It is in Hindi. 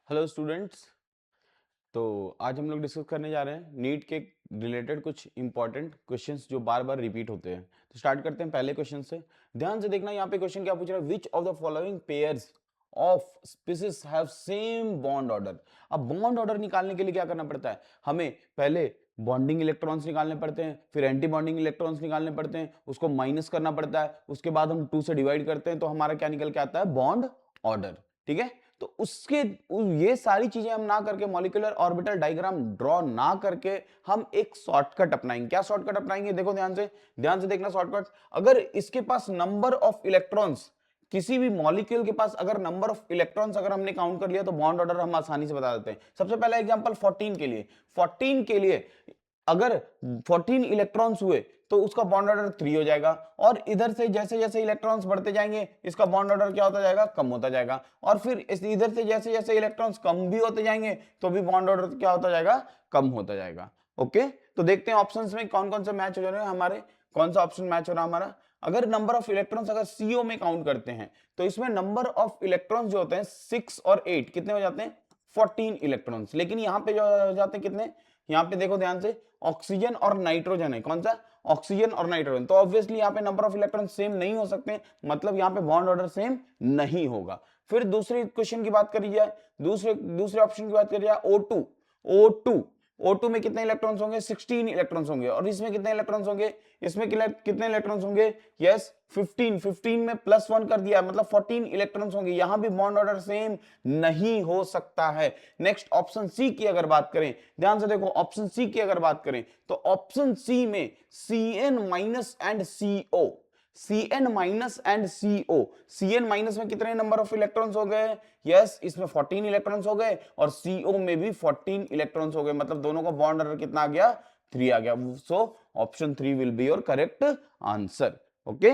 Hello students. तो आज हम लोग डिस्कस करने जा रहे हैं नीट के रिलेटेड कुछ इंपॉर्टेंट क्वेश्चंस जो बार बार रिपीट होते हैं। तो स्टार्ट करते हैं पहले क्वेश्चन से। ध्यान से देखना, यहाँ पे क्वेश्चन क्या पूछ रहा है, which of the following pairs of species have same bond order. अब बॉन्ड ऑर्डर निकालने के लिए क्या करना पड़ता है, हमें पहले बॉन्डिंग इलेक्ट्रॉन्स निकालने पड़ते हैं, फिर एंटी बॉन्डिंग इलेक्ट्रॉन्स निकालने पड़ते हैं, उसको माइनस करना पड़ता है, उसके बाद हम 2 से डिवाइड करते हैं तो हमारा क्या निकल के आता है, बॉन्ड ऑर्डर। ठीक है, तो उसके ये सारी चीजें हम ना करके, मॉलिक्यूलर ऑर्बिटल डायग्राम ड्रॉ ना करके, हम एक शॉर्टकट अपनाएंगे। क्या शॉर्टकट अपनाएंगे, देखो ध्यान से देखना शॉर्टकट। अगर इसके पास नंबर ऑफ इलेक्ट्रॉन्स, किसी भी मॉलिक्यूल के पास अगर नंबर ऑफ इलेक्ट्रॉन्स अगर हमने काउंट कर लिया तो बॉन्ड ऑर्डर हम आसानी से बता देते हैं। सबसे पहला एग्जांपल 14 के लिए अगर 14 इलेक्ट्रॉन्स हुए तो उसका बॉन्ड ऑर्डर 3 हो जाएगा, और इधर से जैसे जैसे इलेक्ट्रॉन्स बढ़ते जाएंगे इसका बॉन्ड ऑर्डर क्या होता जाएगा, कम होता जाएगा। और फिर इधर से जैसे जैसे इलेक्ट्रॉन्स कम भी होते जाएंगे तो भी बॉन्ड ऑर्डर क्या होता जाएगा, कम होता जाएगा। ओके, तो देखते हैं ऑप्शंस में कौन कौन से मैच हो रहे हैं हमारे, कौन सा ऑप्शन मैच हो रहा है हमारा। अगर नंबर ऑफ इलेक्ट्रॉन्स अगर सीओ में काउंट करते हैं तो इसमें नंबर ऑफ इलेक्ट्रॉन्स जो होते हैं 6 और 8 कितने हो जाते हैं, 14 इलेक्ट्रॉन्स। लेकिन यहाँ पे जो हो जाते हैं कितने, यहाँ पे देखो ध्यान से, ऑक्सीजन और नाइट्रोजन है। कौन सा, ऑक्सीजन और नाइट्रोजन। तो ऑब्वियसली यहाँ पे नंबर ऑफ इलेक्ट्रॉन सेम नहीं हो सकते, मतलब यहाँ पे बॉन्ड ऑर्डर सेम नहीं होगा। फिर दूसरे क्वेश्चन की बात करी जाए, दूसरे ऑप्शन की बात करी जाए, O2 O2 में कितने इलेक्ट्रॉन्स होंगे, 16 इलेक्ट्रॉन्स होंगे। और इसमें कितने इलेक्ट्रॉन्स होंगे, इसमें कितने इलेक्ट्रॉन्स होंगे, यस 15 में +1 कर दिया मतलब 14 इलेक्ट्रॉन्स होंगे। यहां भी बॉन्ड ऑर्डर सेम नहीं हो सकता है। नेक्स्ट ऑप्शन सी की अगर बात करें, ध्यान से देखो, ऑप्शन सी की अगर बात करें तो ऑप्शन सी में Cn- एंड CO, Cn- में कितने नंबर ऑफ इलेक्ट्रॉन्स हो गए, यस इसमें 14 इलेक्ट्रॉन्स हो गए, और CO में भी 14 इलेक्ट्रॉन्स हो गए, मतलब दोनों का बॉन्ड ऑर्डर कितना आ गया, 3 आ गया। So option 3 will be your correct answer. Okay.